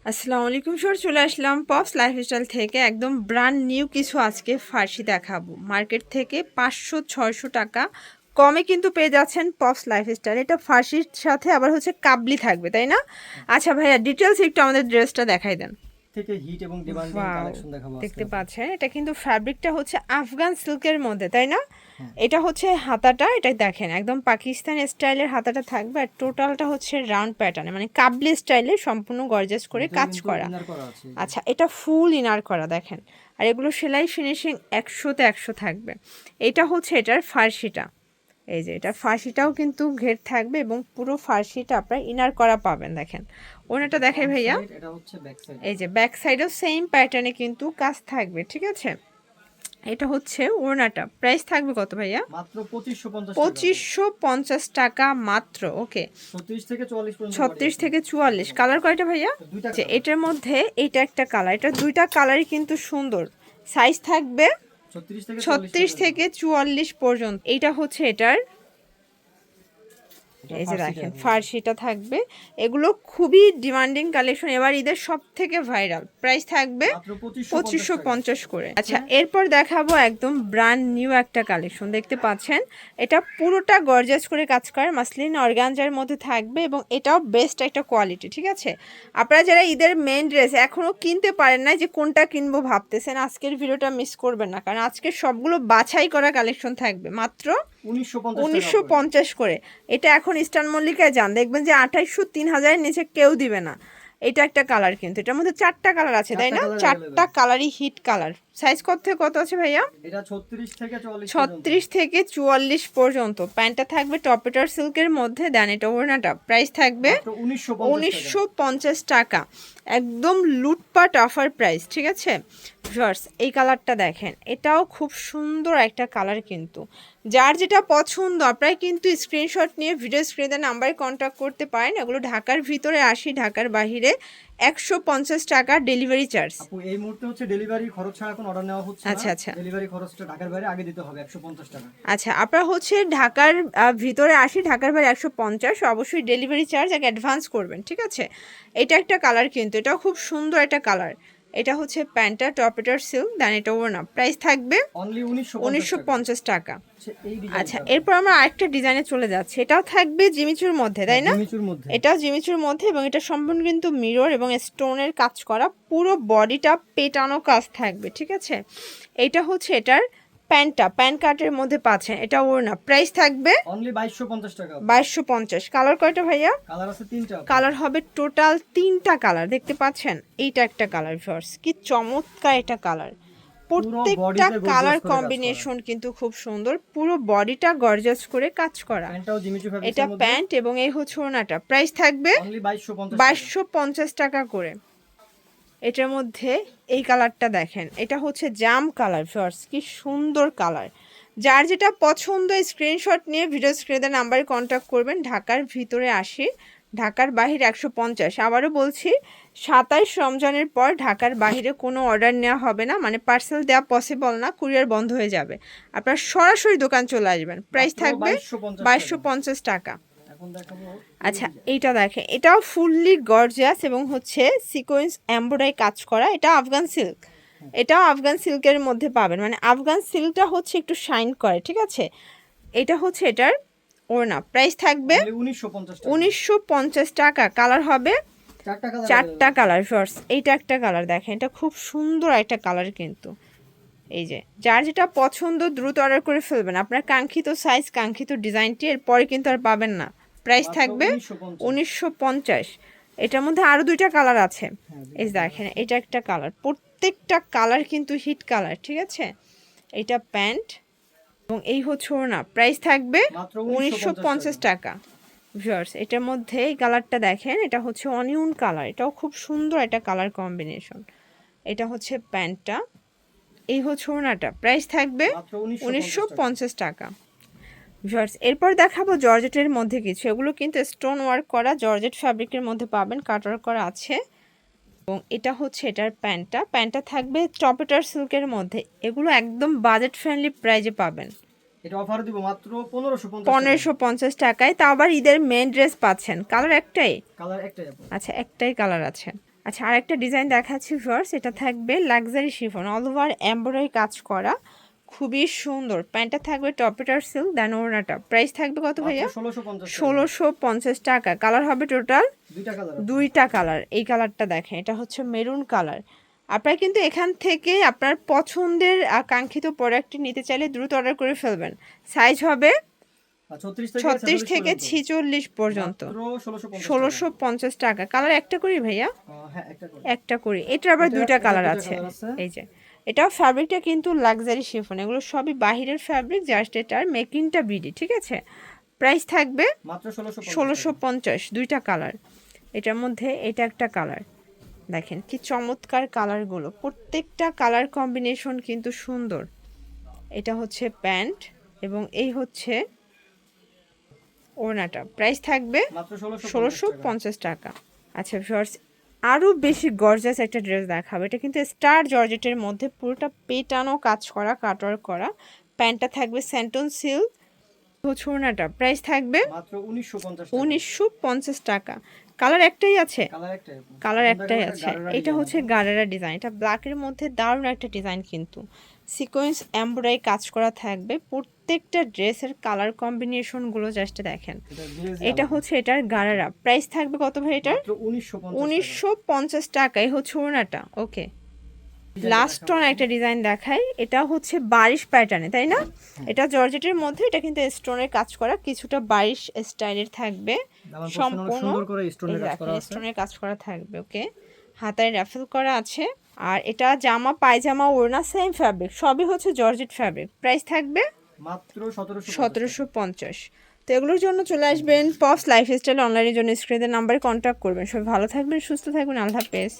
আসসালামু আলাইকুম স্যার, চলে আসলাম পপস লাইফস্টাইল থেকে একদম ব্র্যান্ড নিউ কিছু আজকে ফার্সি দেখাবো। মার্কেট থেকে 500-600 টাকা কমে কিন্তু পেয়ে যাচ্ছেন পপস লাইফস্টাইল। এটা ফার্সির সাথে আবার হচ্ছে কাবলি থাকবে, তাই না? আচ্ছা ভাইয়া, ডিটেলস একটু আমাদের ড্রেসটা দেখাই দেন। থেকে হিট এবং ডিমান্ডিং ওয়াও, কালেকশন দেখাবো আজকে দেখতে আপনাদের। পাচ্ছেন এটা কিন্তু ফ্যাব্রিকটা হচ্ছে আফগান সিল্কের মধ্যে, তাই না? হ্যাঁ। এটা হচ্ছে হাতাটা, এটা দেখেন একদম পাকিস্তানি স্টাইলের হাতাটা থাকবে, আর টোটালটা হচ্ছে রাউন্ড প্যাটার্নে, মানে কাবলি স্টাইলে সম্পূর্ণ গর্জাস করে ভিতরে কাজ কিন্তু করা। ইনার করা আছে এই যে। আচ্ছা, এটা ফুল ইনার করা দেখেন, আর এগুলো সেলাই ফিনিশিং 100-তে 100 থাকবে। এটা হচ্ছে এটার ফার্সিটা, এই যে এটা ফার্সিটাও কিন্তু ঘের থাকবে এবং পুরো ফার্সিটা আপনার ইনার করা পাবেন। দেখেন ওনাটা দেখাই ফ্রন্ট ভাইয়া, সাইড এটা হচ্ছে ব্যাক সাইড। এই যে ব্যাক সাইডেও সেম প্যাটার্নে কিন্তু কাজ থাকবে, ঠিক আছে? এটা হচ্ছে ওড়নাটা, প্রাইস থাকবে কত ভাইয়া? মাত্র 2550 টাকা। 2550 টাকা মাত্র। ওকে, 36 থেকে 44 পর্যন্ত বডি 36 আছে। থেকে 44 কালার কয়টা ভাইয়া? দুইটা যে কালার। এটার মধ্যে এটা একটা কালার, এটা দুইটা কালারই কিন্তু সুন্দর। সাইজ থাকবে 36 থেকে 44 36 পর্যন্ত। থেকে 44 পর্যন্ত। এইটা হচ্ছে এটার, এটা এই যে ফার্সিটা দেখেন হবে। ফার্সিটা থাকবে। এগুলো খুবই ডিমান্ডিং কালেকশন, এবার ঈদের সব থেকে ভাইরাল। প্রাইস থাকবে মাত্র 2550 টাকা। 2550 করে। আচ্ছা, এরপর দেখাবো একদম ব্র্যান্ড নিউ একটা কালেকশন, দেখতে পাচ্ছেন এটা পুরোটা গর্জাস করে কাজ করে, মাসলিন অর্গানজার মধ্যে থাকবে এবং এটাও বেস্ট একটা কোয়ালিটি, ঠিক আছে? আপনারা যারা ঈদের মেন ড্রেস এখনও কিনতে পারেন না, যে কোনটা কিনবো ভাবতেছেন, আজকের ভিডিওটা মিস করবেন না, কারণ আজকে সবগুলো বাছাই করা কালেকশন থাকবে মাত্র 1950 টাকা করে। 1950 করে। এটা এখন ইস্টার্ন মল্লিকায় যান, দেখবেন যে 2800 3000-এর নিচে কেউ দিবে না। এটা একটা কালার, কিন্তু এটার মধ্যে 4টা কালার আছে, তাই না? 4টা কালারই হিট কালার। সাইজ কত থেকে কত আছে ভাইয়া? এটা 36 থেকে 44 পর্যন্ত। 36 থেকে 44 পর্যন্ত। প্যান্টটা থাকবে টপেটার সিল্কের মধ্যে, দেন এটা ওড়নাটা প্রাইস থাকবে মাত্র 1950 টাকা। 1950 টাকা। একদম লুটপাট অফার প্রাইস, ঠিক আছে ভিউয়ার্স? এই কালারটা দেখেন, এটাও খুব সুন্দর একটা কালার, কিন্তু যার যেটা পছন্দ আপনারা কিন্তু স্ক্রিনশট নিয়ে ভিডিও স্ক্রিনে নাম্বারে কন্ট্যাক্ট করতে পারেন। এগুলো ঢাকার ভিতরে 80, ঢাকার বাহিরে 150 টাকা ডেলিভারি চার্জ। আপু এই মুহূর্তে হচ্ছে ডেলিভারি খরচ ছাড়া কোনো অর্ডার নেওয়া হচ্ছে না। আচ্ছা আচ্ছা ডেলিভারি খরচটা ঢাকার বাইরে আগে দিতে হবে 150 টাকা। আচ্ছা, আপনার হচ্ছে ঢাকার ভিতরে 80, ঢাকার বাইরে 150, অবশ্যই ডেলিভারি চার্জ আগে অ্যাডভান্স করবেন, ঠিক আছে? এটা একটা কালার, কিন্তু এটাও খুব সুন্দর একটা কালার। এটা হচ্ছে প্যান্টটা টপেটার সিল্ক, দেন এটা ওড়না, প্রাইস থাকবে অনলি 1950 টাকা। 1950 টাকা। এই আচ্ছা, ডিজাইনটা এরপর আমরা আরেকটা ডিজাইনে চলে যাচ্ছি, এটাও থাকবে জিমিচুর মধ্যে, তাই না? জিমিচুর মধ্যে। এটাও জিমিচুর মধ্যে এবং এটা সম্পূর্ণ কিন্তু মিরর এবং স্টোনের কাজ করা, পুরো বডিটা পেটানো কাজ থাকবে, ঠিক আছে? এইটা হচ্ছে এটার প্যান্টটা, প্যান্ট কাটের মধ্যে পাচ্ছেন, এটা ওড়না, প্রাইস থাকবে অনলি 2250 টাকা। 2250। কালার কয়টা ভাইয়া? কালার আছে তিনটা। কালার হবে টোটাল 3টা কালার, দেখতে পাচ্ছেন? এইটা একটা কালার ভিউয়ার্স, কি চমৎকার এটা কালার। প্রত্যেকটা কালার কম্বিনেশন কিন্তু খুব সুন্দর, পুরো বডিটা গর্জাস করে কাজ করা। প্যান্টটাও জিমিচু এটা ফ্যাব্রিক্সের মধ্যে। প্যান্ট এবং এই হচ্ছে ওড়নাটা, প্রাইস থাকবে অনলি 2250 টাকা। 2250 টাকা করে। এটার মধ্যে এই কালারটা দেখেন, এটা হচ্ছে জাম কালার ভিউয়ার্স, কি সুন্দর কালার। যার যেটা পছন্দ স্ক্রিনশট নিয়ে ভিডিও স্ক্রিনে নাম্বারে কন্ট্যাক্ট করবেন। ঢাকার ভিতরে 80, ঢাকার বাহিরে 150। আবারও বলছি, 27 রমজানের পর ঢাকার বাইরে কোনো অর্ডার নেওয়া হবে না, মানে পার্সেল দেওয়া পসিবল না, কুরিয়ার বন্ধ হয়ে যাবে। আপনার সরাসরি দোকান চলে আসবেন। প্রাইস থাকবে 2250 টাকা। এখন দেখাবো আচ্ছা, এইটা দেখেন, এটাও ফুললি গর্জিয়াস এবং হচ্ছে সিকোয়েন্স এমব্রয়ডারি কাজ করা, এটা আফগান সিল্ক। এটাও আফগান সিল্কের মধ্যে পাবেন, মানে আফগান সিল্কটা হচ্ছে একটু শাইন করে, ঠিক আছে? এটা হচ্ছে এটার ওড়না, প্রাইস থাকবে 1950 টাকা। 1950 টাকা। কালার হবে চারটা কালার। 4টা কালার ফার্স্ট। এইটা একটা কালার দেখেন, এটা খুব সুন্দর একটা কালার, কিন্তু এই যে যার যেটা পছন্দ দ্রুত অর্ডার করে ফেলবেন। আপনার কাঙ্ক্ষিত সাইজ, কাঙ্ক্ষিত ডিজাইনটি এরপরে কিন্তু আর পাবেন না। প্রাইস থাকবে 1950। এটার মধ্যে আরও 2টা কালার আছে, এই দেখেন এটা একটা কালার, প্রত্যেকটা কালার কিন্তু হিট কালার, ঠিক আছে? এটা প্যান্ট এবং এই হচ্ছে ওড়না, প্রাইস থাকবে 1950 টাকা। ভিউয়ার্স, এটার মধ্যে এই কালারটা দেখেন, এটা হচ্ছে অনিয়ন কালার, এটাও খুব সুন্দর একটা কালার কম্বিনেশন। এটা হচ্ছে প্যান্টটা, এই হচ্ছে ওড়নাটা, প্রাইস থাকবে 1950 টাকা। ভিউয়ার্স, এরপর দেখাবো জর্জেটের মধ্যে কিছু, এগুলো কিন্তু স্টোন ওয়ার্ক করা জর্জেট ফ্যাব্রিকের মধ্যে পাবেন, কাটওয়ার্ক করা আছে। এবং এটা হচ্ছে এটার প্যান্টটা, প্যান্টটা থাকবে টপেটার সিল্কের মধ্যে। এগুলো একদম বাজেট ফ্রেন্ডলি প্রাইজে পাবেন, এটা অফার দিব মাত্র 1550 টাকা। 1550 টাকায়, তাও আবার ঈদের মেন ড্রেস পাচ্ছেন। কালার একটাই? কালার একটাই আপু। আচ্ছা, একটাই কালার আছে। আচ্ছা, আরেকটা ডিজাইন দেখাচ্ছি ফার্স্ট, এটা থাকবে luxury chiffon, all over embroidery কাজ করা, খুবই সুন্দর। প্যান্টটা থাকবে টপেটার সিল্ক, দেন ওড়নাটা। প্রাইস থাকবে কত ভাইয়া? 1650 টাকা। 1650 টাকা। কালার হবে টোটাল দুইটা কালার। দুইটা কালার। এই কালারটা দেখেন, এটা হচ্ছে মেরুন কালার। আপনারা কিন্তু এখান থেকে আপনার পছন্দের কাঙ্ক্ষিত প্রোডাক্টটি নিতে চাইলে দ্রুত অর্ডার করে ফেলবেন। সাইজ হবে 36 থেকে 46 পর্যন্ত। 1650 টাকা। কালার একটা করি ভাইয়া? হ্যাঁ, একটা করে। একটা করি। এটা আবার দুইটা কালার আছে। এই যে এটাও ফ্যাব্রিকটা কিন্তু লাক্সারি শিফন, এগুলো সবই বাহিরের ফ্যাব্রিক, জাস্ট এটার মেকিংটা বিডি, ঠিক আছে? প্রাইস থাকবে মাত্র 1650, দুইটা কালার। এটার মধ্যে এটা একটা কালার, দেখেন কি চমৎকার কালারগুলো, প্রত্যেকটা কালার কম্বিনেশন কিন্তু সুন্দর। এটা হচ্ছে প্যান্ট এবং এই হচ্ছে ওড়নাটা। প্রাইস থাকবে মাত্র 1650 টাকা। আচ্ছা ভিউয়ার্স, আরও বেশি গর্জাস একটা ড্রেস দেখাবো। এটা কিন্তু স্টার জর্জেটের মধ্যে পুরোটা পেটানো কাজ করা, কাটওয়ার্ক করা। প্যান্টটা থাকবে স্যান্টন সিল্ক, হচ্ছে ওড়নাটা। প্রাইস থাকবে মাত্র 1950 টাকা। 1950 টাকা। কালার একটাই আছে? কালার একটাই আছে। এটা হচ্ছে গারারা ডিজাইন, এটা ব্ল্যাকের মধ্যে দারুণ একটা ডিজাইন, কিন্তু সিকোয়েন্স এমব্রয়ডারি কাজ করা থাকবে। প্রত্যেকটা ড্রেসের কালার কম্বিনেশনগুলো জাস্ট দেখেন। এটা হচ্ছে এটার গারারা। প্রাইস থাকবে কত ভাই এটার? 1950 টাকায় হচ্ছে ওড়নাটা। ওকে, লাস্ট অন একটা ডিজাইন দেখাই। এটা হচ্ছে বারিশ প্যাটার্নে, তাই না? এটা জর্জেটের মধ্যে, এটা কিন্তু স্টোনের কাজ করা, কিছুটা বারিশ স্টাইলের থাকবে, সম্পূর্ণ স্টোনের কাজ করা থাকবে। ওকে, হাতায় র্যাফেল করা আছে। আর এটা জামা, পায়জামা, ওড়না সেম ফ্যাব্রিক, সবই হচ্ছে জর্জেট ফ্যাব্রিক। প্রাইস থাকবে মাত্র 1750। তো এগুলোর জন্য চলে আসবেন পপস লাইফস্টাইল অনলাইনের জন্য স্ক্রিনের নাম্বারে কন্ট্যাক্ট করবেন। সবাই ভালো থাকবেন, সুস্থ থাকবেন, আল্লাহ হাফেজ।